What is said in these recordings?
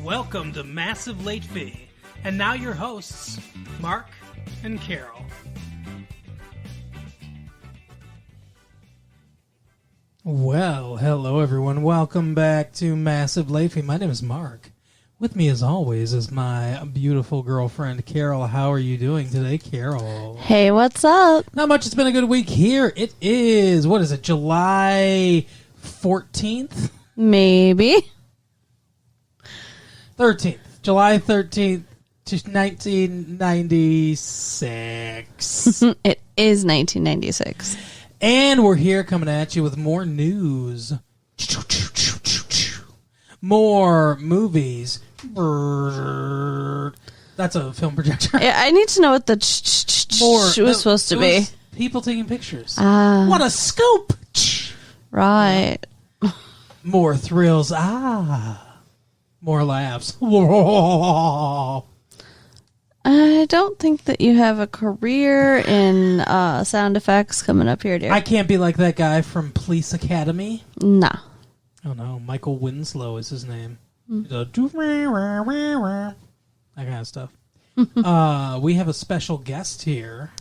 Welcome to Massive Late Fee. And now your hosts, Mark and Carol. Well, hello everyone. Welcome back to Massive Late Fee. My name is Mark. With me as always is my beautiful girlfriend, Carol. How are you doing today, Carol? Hey, what's up? Not much. It's been a good week here. It is, what is it, July 14th? Maybe. 13th. July 13th to 1996. It is 1996. And we're here coming at you with more news. More movies. That's a film projector. Yeah, I need to know what the was supposed to be. People taking pictures. What a scoop! Right. More thrills. More laughs. I don't think that you have a career in sound effects coming up here, dear. I can't be like that guy from Police Academy. Nah. Oh no, Michael Winslow is his name. That kind of stuff. We have a special guest here,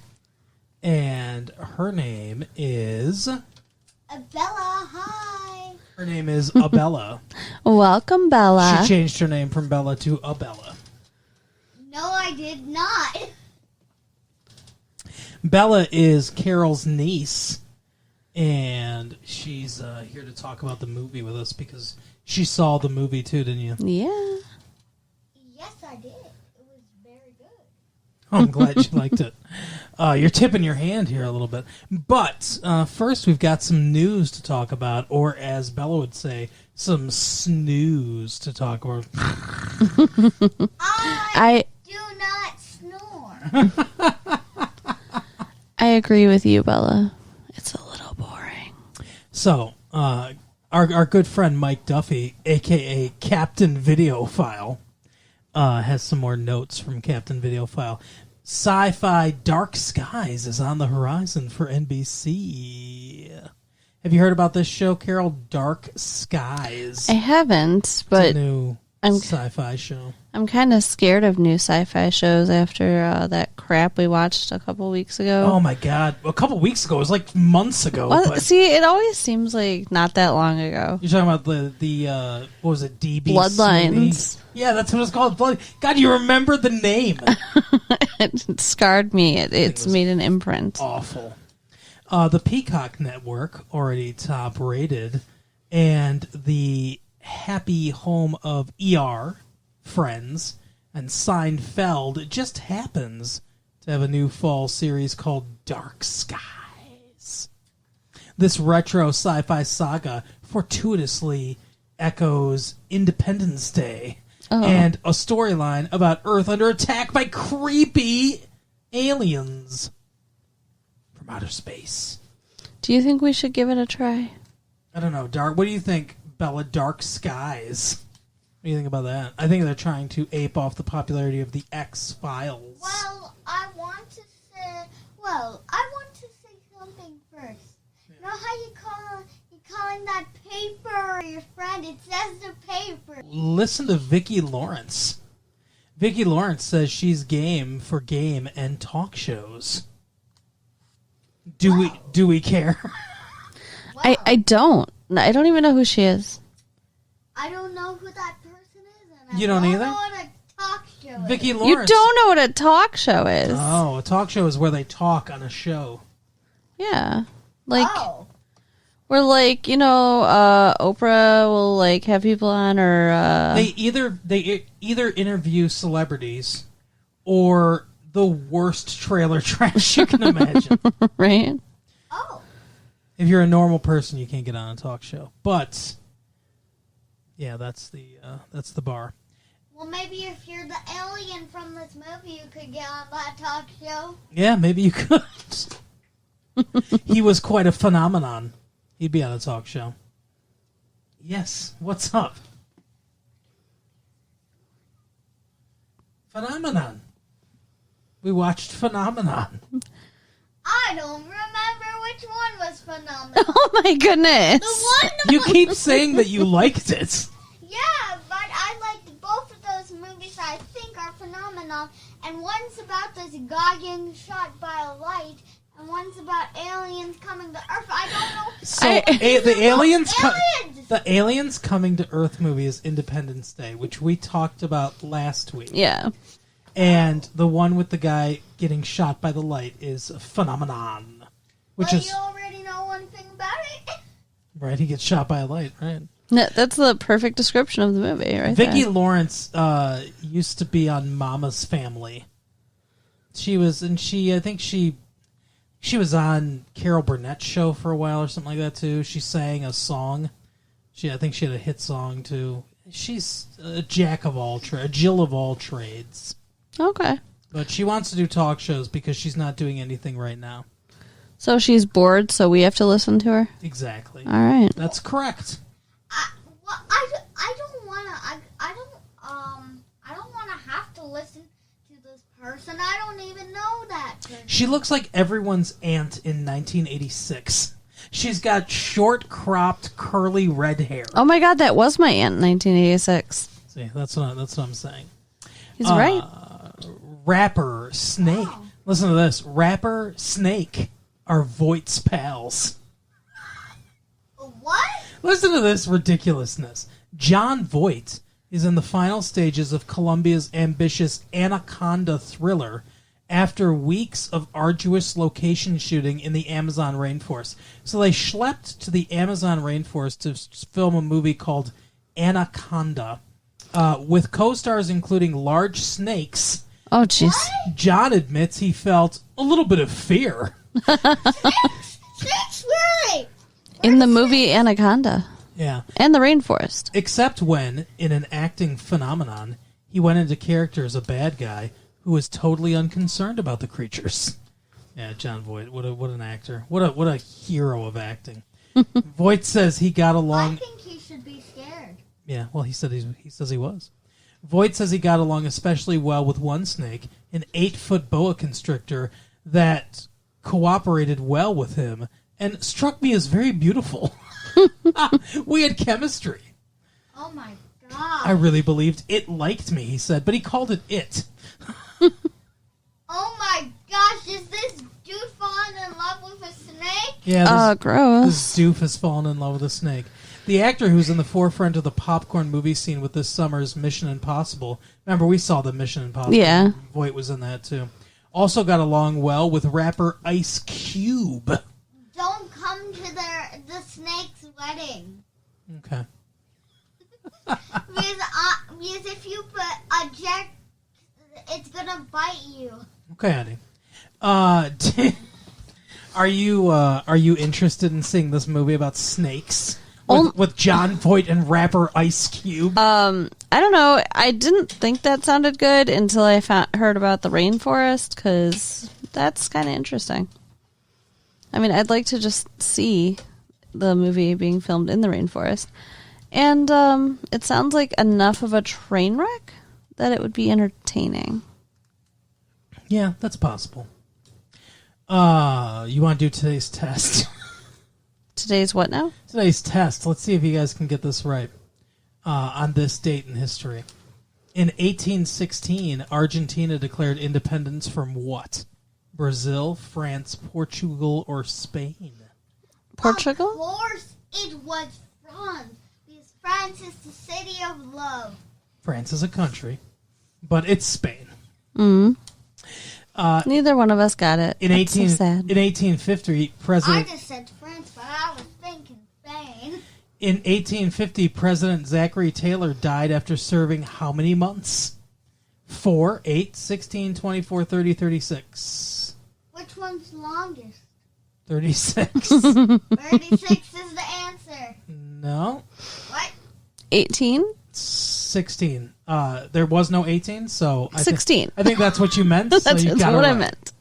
and her name is Bella. Hi. Her name is Abella. Welcome, Bella. She changed her name from Bella to Abella. No, I did not. Bella is Carol's niece, and she's here to talk about the movie with us because she saw the movie too, didn't you? Yeah. Yes, I did. It was very good. Oh, I'm glad you liked it. You're tipping your hand here a little bit. But first, we've got some news to talk about, or as Bella would say, some snooze to talk about. I do not snore. I agree with you, Bella. It's a little boring. So, our good friend Mike Duffy, a.k.a. Captain Videophile, has some more notes from Captain Videophile. Sci-fi Dark Skies is on the horizon for NBC. Have you heard about this show, Carol? Dark Skies. I haven't, but it's a new sci-fi show. I'm kind of scared of new sci-fi shows after that crap we watched a couple weeks ago. Oh my god. A couple weeks ago. It was like months ago. Well, but see, it always seems like not that long ago. You're talking about the what was it, DB? Bloodlines. Yeah, that's what it's called. God, you remember the name. It scarred me. It's made an imprint. Awful. The Peacock Network, already top rated, and the happy home of ER, Friends, and Seinfeld just happens to have a new fall series called Dark Skies. This retro sci-fi saga fortuitously echoes Independence Day and a storyline about Earth under attack by creepy aliens from outer space. Do you think we should give it a try? I don't know, What do you think, Bella? Dark Skies. What do you think about that? I think they're trying to ape off the popularity of the X-Files. Well, I want to say something first. You know how you're calling that paper your friend? It says the paper. Listen to Vicki Lawrence. Vicki Lawrence says she's game for game and talk shows. Do we care? Wow. I don't. I don't even know who she is. I don't know who that person is. And You don't either? know what a talk show is. Vicki You Lawrence. don't know what a talk show is. Oh, a talk show is where they talk on a show. Yeah. Like, Oh. we're like, Oprah will like have people on or They either interview celebrities or the worst trailer trash you can imagine. right? Oh. If you're a normal person, you can't get on a talk show. But yeah, that's the bar. Well, maybe if you're the alien from this movie, you could get on that talk show. Yeah, maybe you could. He was quite a phenomenon. He'd be on a talk show. Yes, what's up? Phenomenon. We watched Phenomenon. I don't remember which one was phenomenal. Oh my goodness. The one You keep saying that you liked it. Yeah, but I liked both of phenomenon, and one's about this guy getting shot by a light, and one's about aliens coming to Earth. I don't know. So the aliens coming to Earth movie is Independence Day, which we talked about last week. Yeah. And the one with the guy getting shot by the light is a phenomenon, which is you already know one thing about it. right. He gets shot by a light, right? No, that's the perfect description of the movie, right? Vicki there. Lawrence used to be on Mama's Family. I think she was on Carol Burnett's show for a while or something like that too. She sang a song. I think she had a hit song too. She's a jack of all trades, a Jill of all trades. Okay. But she wants to do talk shows because she's not doing anything right now. So she's bored, so we have to listen to her? Exactly. All right. That's correct. I don't want to have to listen to this person. I don't even know that person. She looks like everyone's aunt in 1986. She's got short, cropped, curly red hair. Oh my God, that was my aunt in 1986. See, that's what I'm saying. He's right. Rapper Snake. Oh. Listen to this. Rapper Snake are Voight's pals. What? Listen to this ridiculousness. John Voight is in the final stages of Columbia's ambitious Anaconda thriller after weeks of arduous location shooting in the Amazon rainforest. So they schlepped to the Amazon rainforest to film a movie called Anaconda with co-stars including large snakes. Oh, jeez. John admits he felt a little bit of fear. Snakes, really? In the movie Anaconda. Yeah. And the rainforest. Except when, in an acting phenomenon, he went into character as a bad guy who was totally unconcerned about the creatures. Yeah, John Voight, what an actor. What a hero of acting. Voight says he got I along. think he should be scared. Yeah, well, he says he was. Voight says he got along especially well with one snake, an 8-foot boa constrictor that cooperated well with him and struck me as very beautiful. We had chemistry. Oh my God. I really believed it liked me, he said, but he called it it. Oh my gosh, is this dude falling in love with a snake? Yeah, Gross. this doof has fallen in love with a snake. The actor who's in the forefront of the popcorn movie scene with this summer's Mission Impossible. Remember, we saw the Mission Impossible. Yeah. Voight was in that, too. Also got along well with rapper Ice Cube. Don't come to the snake's wedding. Okay. Because if you put a jet, it's gonna bite you. Okay, honey. Are you interested in seeing this movie about snakes with John Voight and rapper Ice Cube? I don't know. I didn't think that sounded good until I heard about the rainforest, because that's kind of interesting. I mean, I'd like to just see the movie being filmed in the rainforest. And it sounds like enough of a train wreck that it would be entertaining. Yeah, that's possible. You want to do today's test? Today's what now? Today's test. Let's see if you guys can get this right. On this date in history. In 1816, Argentina declared independence from what? Brazil, France, Portugal, or Spain? Portugal? Of course it was France. Because France is the city of love. France is a country, but it's Spain. Neither one of us got it. In That's so sad. In 1850, I President just said France, but I was thinking Spain. in 1850 President Zachary Taylor died after serving how many months? 4, 8, 16, 24, 30, 36. Which one's longest? 36. 36 is the answer. No. What? 18? 16. There was no 18, so 16. I think that's what you meant. So That's you got what it I right. meant.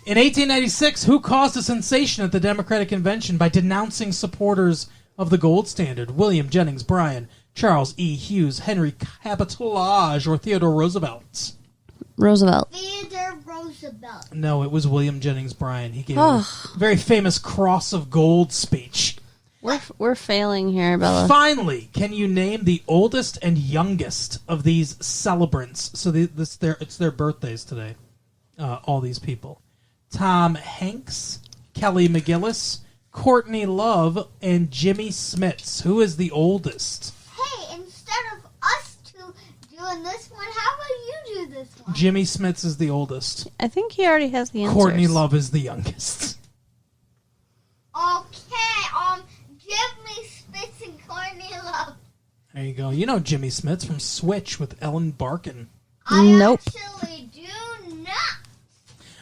In 1896, who caused a sensation at the Democratic Convention by denouncing supporters of the gold standard? William Jennings Bryan, Charles E. Hughes, Henry Capitolage, or Theodore Roosevelt? Roosevelt. Theodore Roosevelt. No, it was William Jennings Bryan. He gave a very famous Cross of Gold speech. We're failing here, Bella. Finally, can you name the oldest and youngest of these celebrants? So it's their birthdays today. All these people: Tom Hanks, Kelly McGillis, Courtney Love, and Jimmy Smits. Who is the oldest? Hey, instead of us two doing this one, how about you do this one? Jimmy Smits is the oldest. I think he already has the answers. Courtney Love is the youngest. Okay, Jimmy Spitz and Courtney Love. There you go. You know Jimmy Smits from Switch with Ellen Barkin. Nope. I actually do not.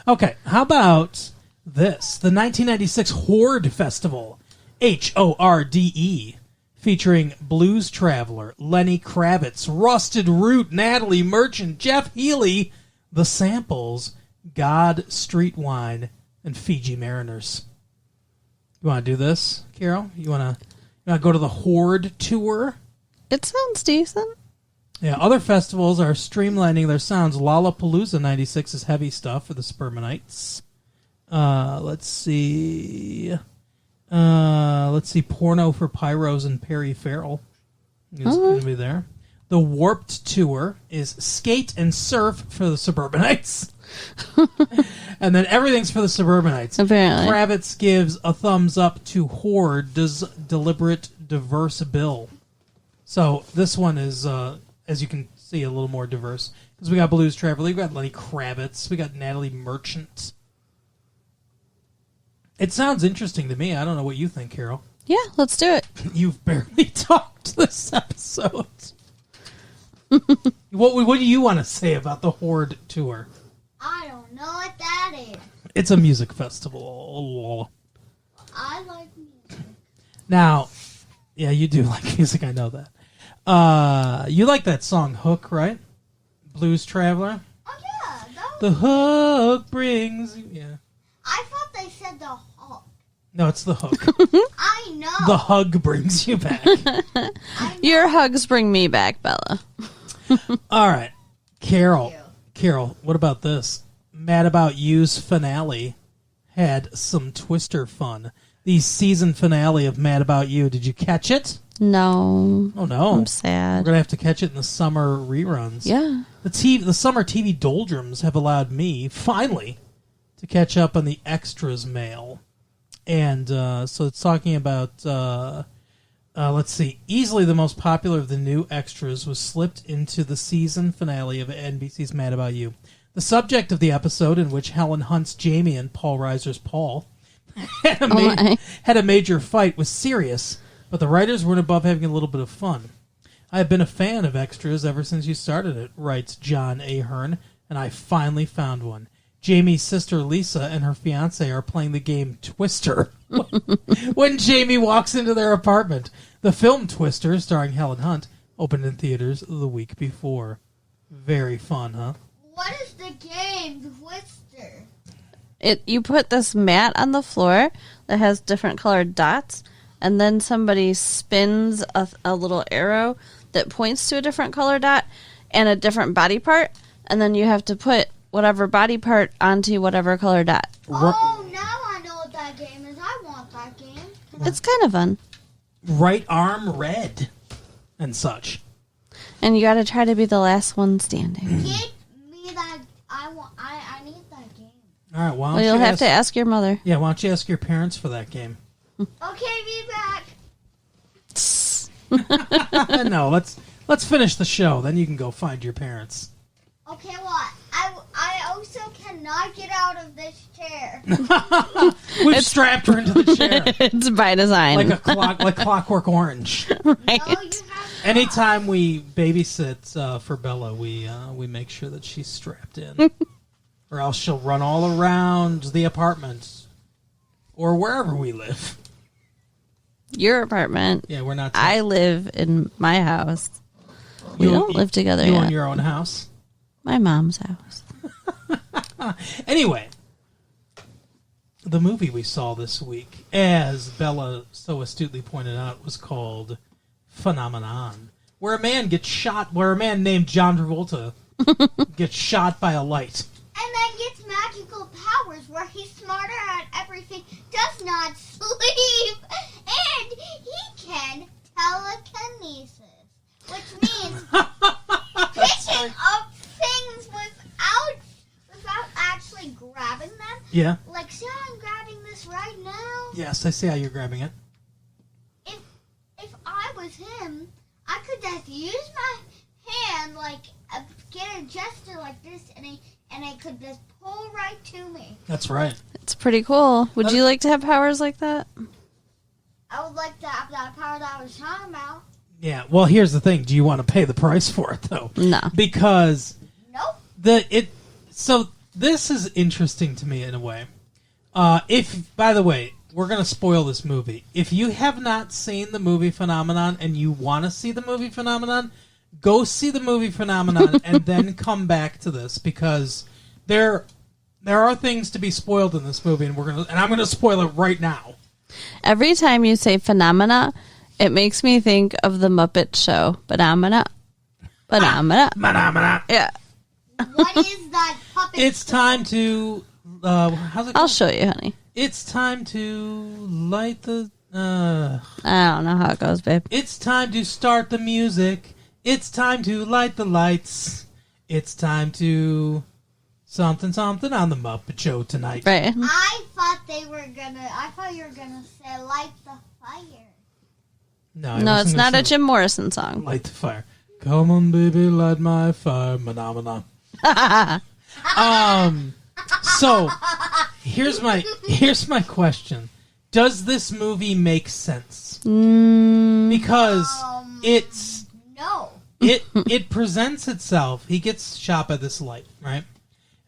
Okay, how about this? The 1996 Horde Festival, HORDE, featuring Blues Traveler, Lenny Kravitz, Rusted Root, Natalie Merchant, Jeff Healey, The Samples, God, Street Wine, and Fiji Mariners. You want to do this, Carol? You want to go to the Horde tour? It sounds decent. Yeah, other festivals are streamlining their sounds. Lollapalooza 96 is heavy stuff for the Spermanites. Let's see. Porno for Pyros and Perry Farrell is going to be there. The Warped Tour is Skate and Surf for the Suburbanites. And then everything's for the Suburbanites. Apparently. Kravitz gives a thumbs up to Horde's deliberate diverse bill. So this one is, as you can see, a little more diverse. Because we got Blues Traveler, we got Lenny Kravitz, we got Natalie Merchant. It sounds interesting to me. I don't know what you think, Carol. Yeah, let's do it. You've barely talked this episode. What do you want to say about the Horde tour? I don't know what that is. It's a music festival. I like music. Now, yeah, you do like music. I know that. You like that song Hook, right? Blues Traveler. Oh yeah, The hook brings you. Yeah. I thought they said the hug. No, it's the hook. I know. The hug brings you back. Your hugs bring me back, Bella. All right, Carol. Thank you. Carol, what about this? Mad About You's finale had some Twister fun. The season finale of Mad About You. Did you catch it? No. Oh no, I'm we're sad. gonna have to catch it in the summer reruns. Yeah. The summer TV doldrums have allowed me finally to catch up on the extras mail, and so it's talking about. Let's see. Easily the most popular of the new extras was slipped into the season finale of NBC's Mad About You. The subject of the episode, in which Helen Hunt's Jamie and Paul Reiser's Paul had a major fight, was serious, but the writers weren't above having a little bit of fun. I have been a fan of extras ever since you started it, writes John Ahern, and I finally found one. Jamie's sister Lisa and her fiancé are playing the game Twister when Jamie walks into their apartment. The film Twister, starring Helen Hunt, opened in theaters the week before. Very fun, huh? What is the game, Twister? You put this mat on the floor that has different colored dots, and then somebody spins a little arrow that points to a different color dot and a different body part, and then you have to put whatever body part onto whatever color dot. Oh, now I know what that game is. I want that game. It's kind of fun. Right arm red and such. And you got to try to be the last one standing. Get me that. I need that game. All right, why don't Well, you'll have to ask your mother. Yeah, why don't you ask your parents for that game? Okay, be back. No, let's finish the show. Then you can go find your parents. Okay, what? I also cannot get out of this chair. We've strapped her into the chair It's by design. like Clockwork Orange. Right? No, you have Anytime we babysit for Bella, we make sure that she's strapped in, or else she'll run all around the apartment or wherever we live. Your apartment. Yeah, we're not. I live in my house. We You- don't live together You yet. own your own house. My mom's house. Anyway, the movie we saw this week, as Bella so astutely pointed out, was called Phenomenon, where a man named John Travolta gets shot by a light. and then gets magical powers where he's smarter at everything, does not sleep, and can telekinesis, which means picking up things without actually grabbing them. Yeah. Like, say I'm grabbing this right now. Yes, I see how you're grabbing it. If I was him, I could just use my hand, like, get a gesture like this, and it could just pull right to me. That's right. It's pretty cool. Would you like to have powers like that? I would like to have that power that I was talking about. Yeah. Well, here's the thing. Do you want to pay the price for it though? No. Because nope. So this is interesting to me in a way. If, by the way, we're going to spoil this movie. If you have not seen the movie Phenomenon and you want to see the movie Phenomenon, go see the movie Phenomenon and then come back to this, because there are things to be spoiled in this movie, and I'm going to spoil it right now. Every time you say phenomena, it makes me think of the Muppet Show. Phenomena. Yeah. What is that puppet? It's time to how's it called? I'll show you, honey. It's time to light the I don't know how it goes, babe. It's time to start the music. It's time to light the lights. It's time to something on the Muppet Show tonight. Right. I thought you were gonna say light the fire. No, it's not a Jim Morrison song. Light the fire. Come on, baby, light my fire. Phenomena. So here's my question. Does this movie make sense? Because it's no. It presents itself. He gets shot by this light, right?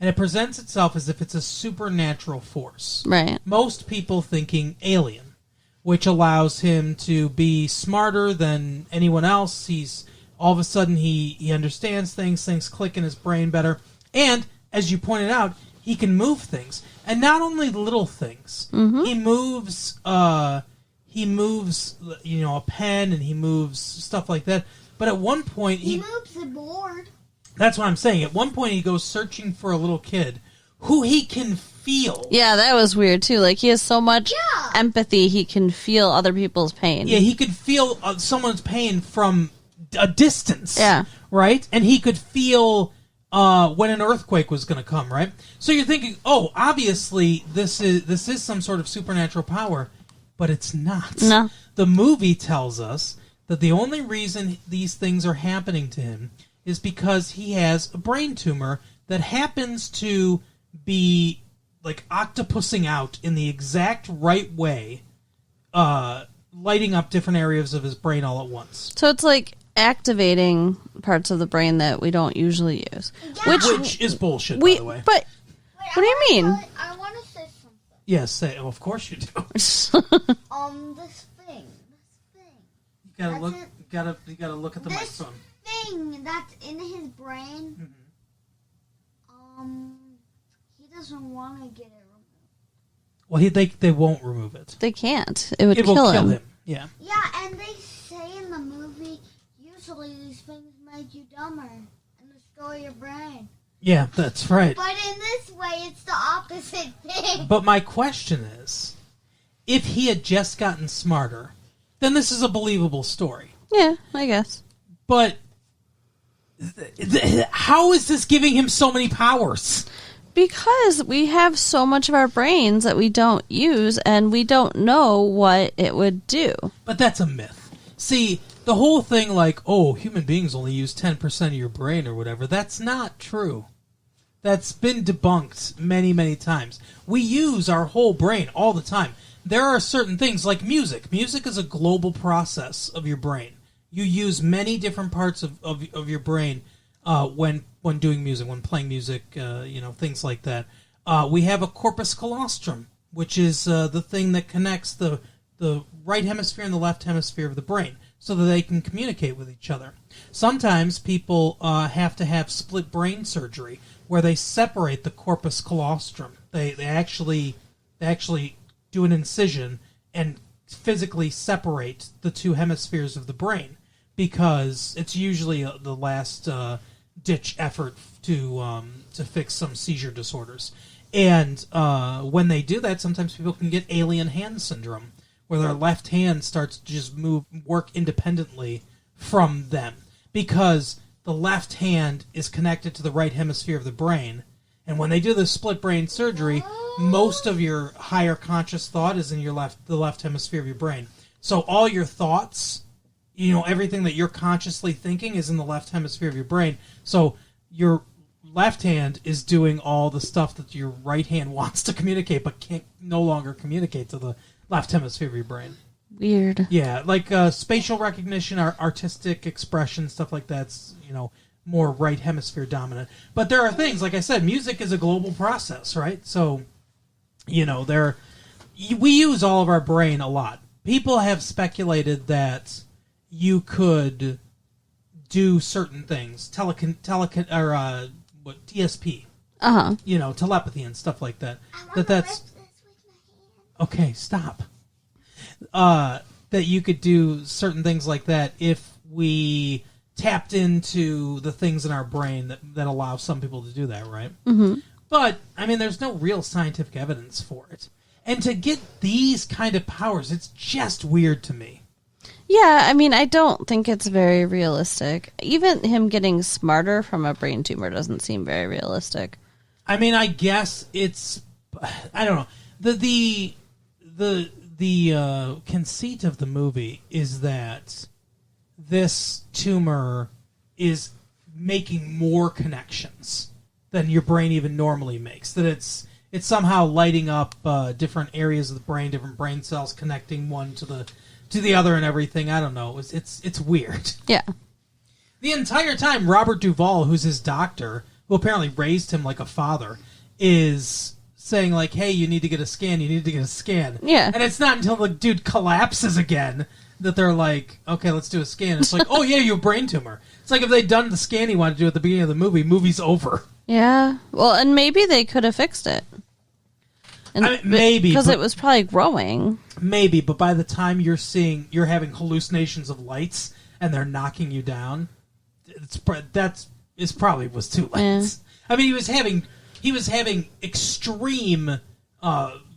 And it presents itself as if it's a supernatural force. Right. Most people thinking alien, which allows him to be smarter than anyone else. He's all of a sudden he understands things click in his brain better, and as you pointed out, he can move things, and not only little things. Mm-hmm. He moves, a pen, and he moves stuff like that. But at one point, he moves the board. That's what I'm saying. At one point, he goes searching for a little kid who he can feel. Yeah, that was weird, too. Like, he has so much empathy, he can feel other people's pain. Yeah, he could feel someone's pain from a distance. Yeah. Right? And he could feel when an earthquake was going to come, right? So you're thinking, oh, obviously, this is some sort of supernatural power, but it's not. No. The movie tells us that the only reason these things are happening to him is because he has a brain tumor that happens to be like octopusing out in the exact right way, lighting up different areas of his brain all at once. So it's like activating parts of the brain that we don't usually use. Yeah. Which is bullshit, by the way. But what do you mean? I want to say something. Yes, say. Oh, of course you do. This thing. You gotta look. You gotta look at the microphone. Thing that's in his brain. Mm-hmm. He doesn't want to get it removed. Well, they won't remove it. They can't. It would will kill kill him. Yeah. Yeah, and they say in the movie, usually these things make you dumber and destroy your brain. Yeah, that's right. But in this way, it's the opposite thing. But my question is, if he had just gotten smarter, then this is a believable story. Yeah, I guess. But how is this giving him so many powers? Because we have so much of our brains that we don't use, and we don't know what it would do. But that's a myth. See, the whole thing like, oh, human beings only use 10% of your brain or whatever, that's not true. That's been debunked many, many times. We use our whole brain all the time. There are certain things like music. Music is a global process of your brain. You use many different parts of your brain when doing music, when playing music, things like that. We have a corpus callosum, which is the thing that connects the right hemisphere and the left hemisphere of the brain so that they can communicate with each other. Sometimes people have to have split brain surgery where they separate the corpus callosum. They actually do an incision and physically separate the two hemispheres of the brain because it's usually the last ditch effort to fix some seizure disorders. And when they do that, sometimes people can get alien hand syndrome, where their left hand starts to just work independently from them, because the left hand is connected to the right hemisphere of the brain. And when they do the split brain surgery, most of your higher conscious thought is in the left hemisphere of your brain. So all your thoughts, everything that you're consciously thinking is in the left hemisphere of your brain. So your left hand is doing all the stuff that your right hand wants to communicate, but can't no longer communicate to the left hemisphere of your brain. Weird. Yeah, like spatial recognition, artistic expression, stuff like that's, more right hemisphere dominant. But there are things, like I said, music is a global process, right? So, we use all of our brain a lot. People have speculated that you could do certain things, TSP, telepathy and stuff like that. That's okay. Stop. That you could do certain things like that if we tapped into the things in our brain that allow some people to do that, right? Mm-hmm. But there's no real scientific evidence for it, and to get these kind of powers, it's just weird to me. Yeah, I don't think it's very realistic. Even him getting smarter from a brain tumor doesn't seem very realistic. I guess it's, I don't know. The conceit of the movie is that this tumor is making more connections than your brain even normally makes. That it's somehow lighting up different areas of the brain, different brain cells, connecting one to the other and everything. I don't know. It's weird. Yeah. The entire time, Robert Duvall, who's his doctor, who apparently raised him like a father, is saying like, "Hey, you need to get a scan. You need to get a scan." Yeah. And it's not until the dude collapses again that they're like, "Okay, let's do a scan." It's like, "Oh yeah, you have a brain tumor." It's like if they'd done the scan he wanted to do at the beginning of the movie's over. Yeah. Well, and maybe they could have fixed it. And maybe, because it was probably growing. Maybe, but by the time you're having hallucinations of lights and they're knocking you down, it probably was too late. Yeah. He was having extreme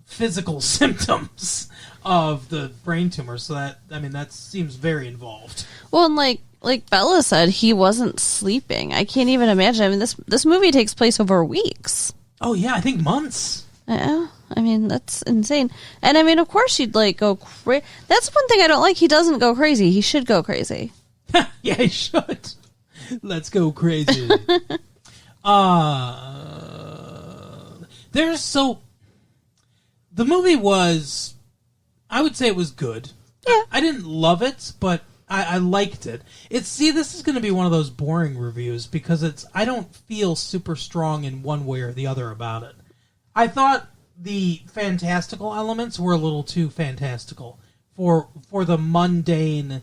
physical symptoms of the brain tumor, so that seems very involved. Well, and like Bella said, he wasn't sleeping. I can't even imagine. This movie takes place over weeks. Oh yeah, I think months. Yeah, that's insane. And of course he'd go crazy. That's one thing I don't like. He doesn't go crazy. He should go crazy. Yeah, he should. Let's go crazy. The movie was, I would say it was good. Yeah. I didn't love it, but I liked it. This is going to be one of those boring reviews because I don't feel super strong in one way or the other about it. I thought the fantastical elements were a little too fantastical for the mundane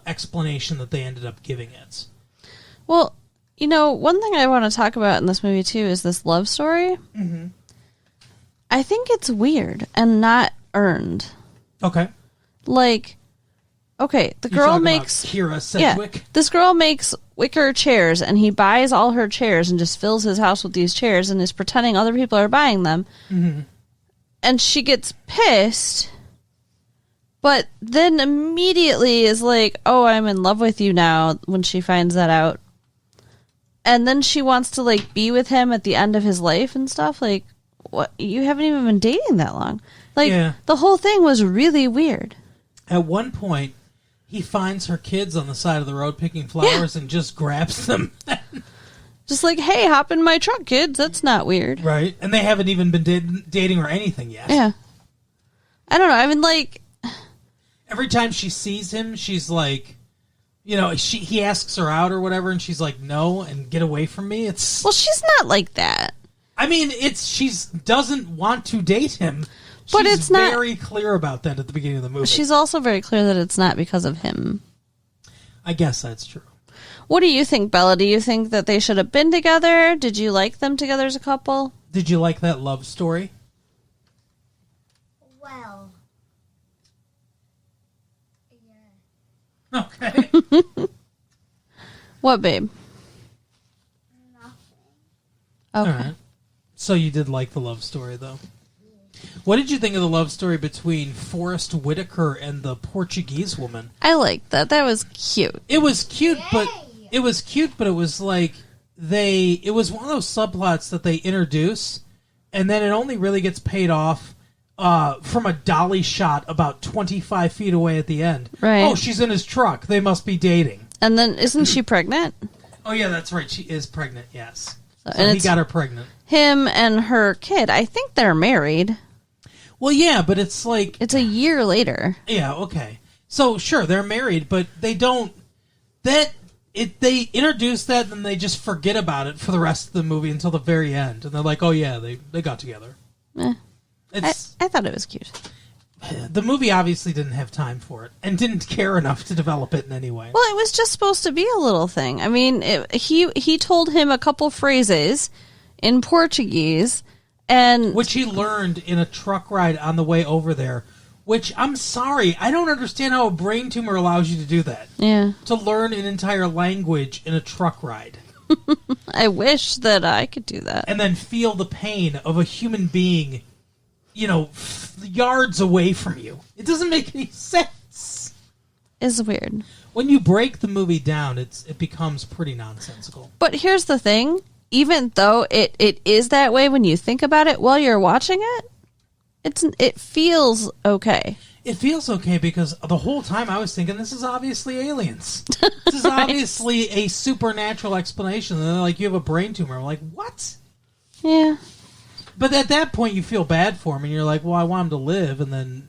explanation that they ended up giving it. Well, one thing I want to talk about in this movie too is this love story. Mm-hmm. I think it's weird and not earned. Okay. The girl makes Kira Sedgwick. Yeah, this girl makes wicker chairs, and he buys all her chairs and just fills his house with these chairs and is pretending other people are buying them. Mm-hmm. And she gets pissed, but then immediately is like, "Oh, I'm in love with you now." When she finds that out, and then she wants to be with him at the end of his life and stuff. What? You haven't even been dating that long. The whole thing was really weird. At one point, he finds her kids on the side of the road picking flowers and just grabs them. Just hey, hop in my truck, kids. That's not weird. Right. And they haven't even been dating or anything yet. Yeah. I don't know. Every time she sees him, she's like, he asks her out or whatever, and she's like, no, and get away from me. Well, she's not like that. She doesn't want to date him. But She's it's not very clear about that at the beginning of the movie. She's also very clear that it's not because of him. I guess that's true. What do you think, Bella? Do you think that they should have been together? Did you like them together as a couple? Did you like that love story? Well, yeah. Okay. What, babe? Nothing. Okay. All right. So you did like the love story, though. What did you think of the love story between Forrest Whitaker and the Portuguese woman? I liked that. That was cute. It was cute, but Yay! it was like it was one of those subplots that they introduce, and then it only really gets paid off from a dolly shot about 25 feet away at the end. Right. Oh, she's in his truck. They must be dating. And then, isn't she pregnant? Oh, yeah, that's right. She is pregnant, yes. So and he it's got her pregnant. him and her kid. I think they're married. Well, yeah, but it's like... It's a year later. Yeah, okay. So, sure, they're married, but they don't... They introduce that, and they just forget about it for the rest of the movie until the very end. And they're like, oh, yeah, they got together. I thought it was cute. The movie obviously didn't have time for it and didn't care enough to develop it in any way. Well, it was just supposed to be a little thing. I mean, he told him a couple phrases in Portuguese, and Which he learned in a truck ride on the way over there. Which, I'm sorry, I don't understand how a brain tumor allows you to do that. yeah, To learn an entire language in a truck ride. I wish that I could do that. And then feel the pain of a human being, yards away from you. It doesn't make any sense. It's weird. When you break the movie down, it becomes pretty nonsensical. But here's the thing. Even though it is that way when you think about it while you're watching it, it feels okay. It feels okay because the whole time I was thinking, this is obviously aliens. This is obviously a supernatural explanation. And they're like, you have a brain tumor. I'm like, what? Yeah. But at that point, you feel bad for him, and you're like, well, I want him to live, and then,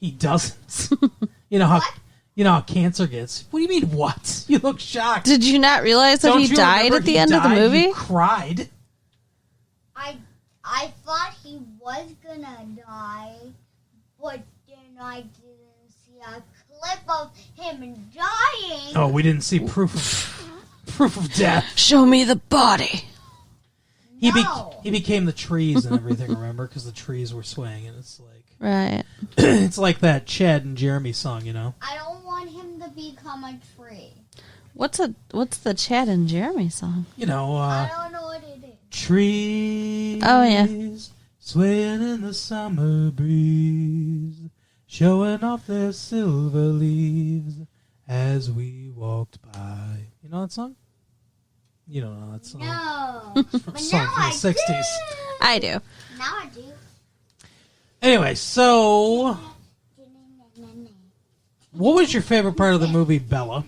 he doesn't. You know how cancer gets. What do you mean, what? You look shocked. Did you not realize that Don't he you died remember at the he end of the died? movie? You cried. I thought he was gonna die, but then I didn't see a clip of him dying. Oh, we didn't see proof of death. Show me the body. No. He became the trees and everything, remember? Because the trees were swaying, and it's like... Right. It's like that Chad and Jeremy song, I don't want him to become a tree. What's the Chad and Jeremy song? I don't know what it is. Trees... Oh, yeah. Swaying in the summer breeze, showing off their silver leaves as we walked by. You know that song? You don't know that song. No. But Song now from I the 60s. do. I do. Now I do. Anyway, so what was your favorite part of the movie, Bella?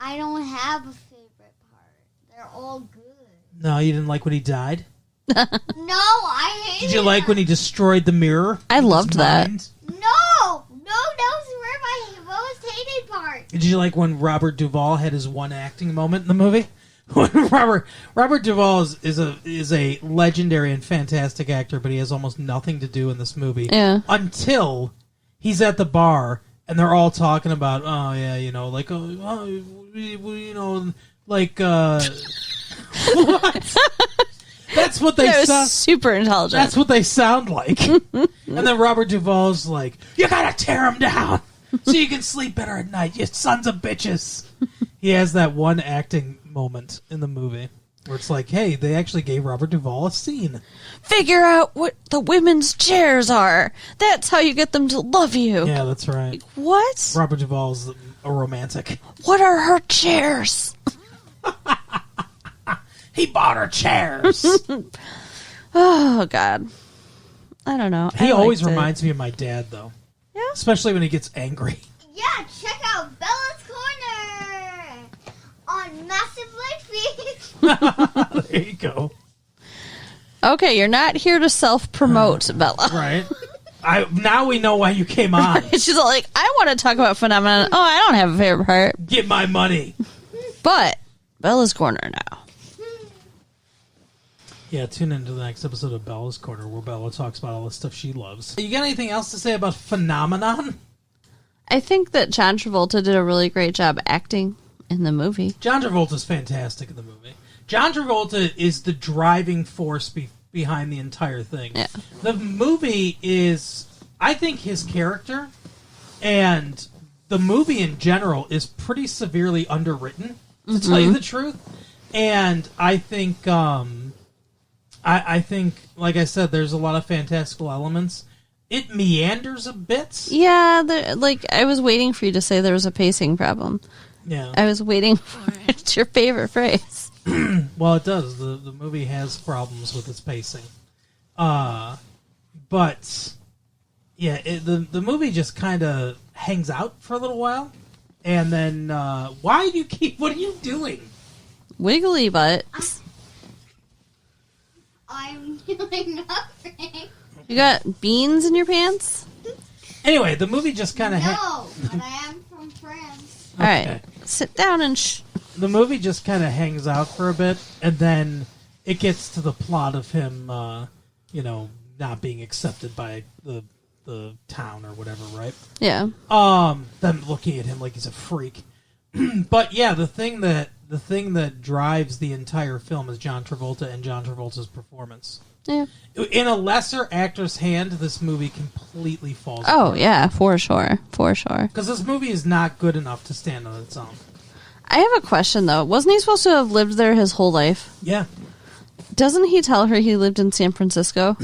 I don't have a favorite part. They're all good. No, you didn't like when he died? No, I hate Did you like when he destroyed the mirror? I with his loved that. mind? No, those were my most hated parts. Did you like when Robert Duvall had his one acting moment in the movie? When Robert Duvall is a legendary and fantastic actor, but he has almost nothing to do in this movie. Yeah. Until he's at the bar and they're all talking about, what? That's what they That was sound. super intelligent. That's what they sound like. And then Robert Duvall's like, "You gotta tear him down so you can sleep better at night, you sons of bitches." He has that one acting moment in the movie where it's like, hey, they actually gave Robert Duvall a scene. Figure out what the women's chairs are. That's how you get them to love you. Yeah, that's right. What? Robert Duvall's a romantic. What are her chairs? He bought her chairs. Oh, God. I don't know. He I always liked it. reminds me of my dad, though. Yeah? Especially when he gets angry. Yeah, check out Bella's Corner on Massive Lake Feed. There you go. Okay, you're not here to self-promote, Bella. Right. Now we know why you came on. She's like, I want to talk about phenomenon. Oh, I don't have a favorite part. Get my money. But Bella's Corner now. Yeah, tune into the next episode of Bella's Corner where Bella talks about all the stuff she loves. You got anything else to say about Phenomenon? I think that John Travolta did a really great job acting in the movie. John Travolta's fantastic in the movie. John Travolta is the driving force behind the entire thing. Yeah. The movie is, I think his character and the movie in general is pretty severely underwritten, to tell you the truth. And I think, I think, like I said, there's a lot of fantastical elements. It meanders a bit. Yeah, I was waiting for you to say there was a pacing problem. Yeah. I was waiting for it. It's your favorite phrase. Well, it does. The movie has problems with its pacing. But, yeah, the movie just kind of hangs out for a little while. And then, why do you keep... What are you doing? Wiggly butt. I'm doing nothing. You got beans in your pants? Anyway, the movie just kind of... No, but I am from France. All right. Sit down and The movie just kind of hangs out for a bit, and then it gets to the plot of him, not being accepted by the town or whatever, right? Yeah. Them looking at him like he's a freak. But yeah, the thing that drives the entire film is John Travolta and John Travolta's performance. Yeah. In a lesser actor's hand, this movie completely falls Oh, apart. yeah, for sure. For sure. Because this movie is not good enough to stand on its own. I have a question, though. Wasn't he supposed to have lived there his whole life? Yeah. Doesn't he tell her he lived in San Francisco?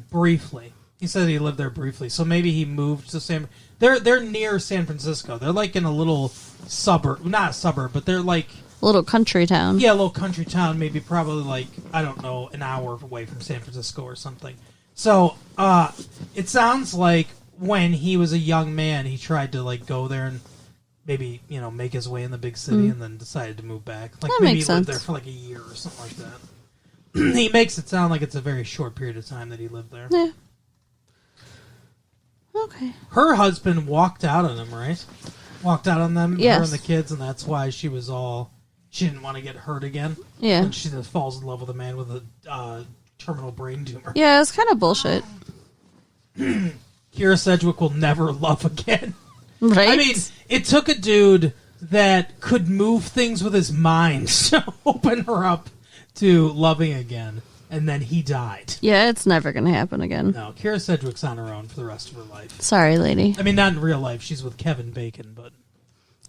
Briefly. He said he lived there briefly. So maybe he moved to They're near San Francisco. They're like in a little suburb. Not a suburb, but they're like... A little country town. Yeah, a little country town, maybe probably like, I don't know, an hour away from San Francisco or something. So, it sounds like when he was a young man, he tried to like go there and maybe, make his way in the big city and then decided to move back. Like That maybe makes he lived sense. there for like a year or something like that. He makes it sound like it's a very short period of time that he lived there. Yeah. Okay. Her husband walked out on him, right? Walked out on them, Yes. her and the kids, and that's why she didn't want to get hurt again. Yeah. And she just falls in love with a man with a terminal brain tumor. Yeah, it's kind of bullshit. Kira Sedgwick will never love again. Right? I mean, it took a dude that could move things with his mind to open her up to loving again, and then he died. Yeah, it's never going to happen again. No, Kira Sedgwick's on her own for the rest of her life. Sorry, lady. I mean, not in real life. She's with Kevin Bacon, but...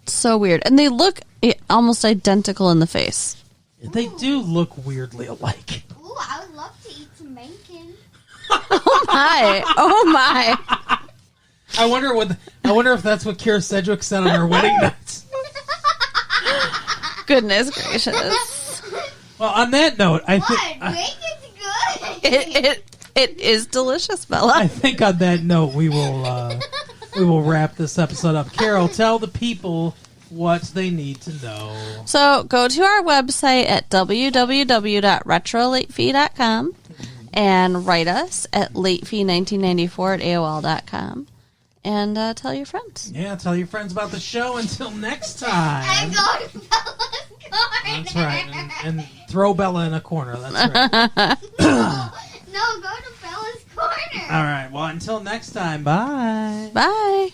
So weird. And they look almost identical in the face. They do look weirdly alike. Ooh, I would love to eat some bacon. Oh, my. Oh, my. I wonder if that's what Kira Sedgwick said on her wedding night. Goodness gracious. Well, on that note, I What? think Bacon's good. It is delicious, Bella. I think on that note we will wrap this episode up. Carol, tell the people what they need to know. So go to our website at www.retrolatefee.com and write us at latefee1994 at AOL.com and tell your friends. Yeah, tell your friends about the show. Until next And time. go to Bella's corner. That's right. And throw Bella in a corner. That's right. No, go to Bella's corner. All right. Well, until next time. Bye. Bye.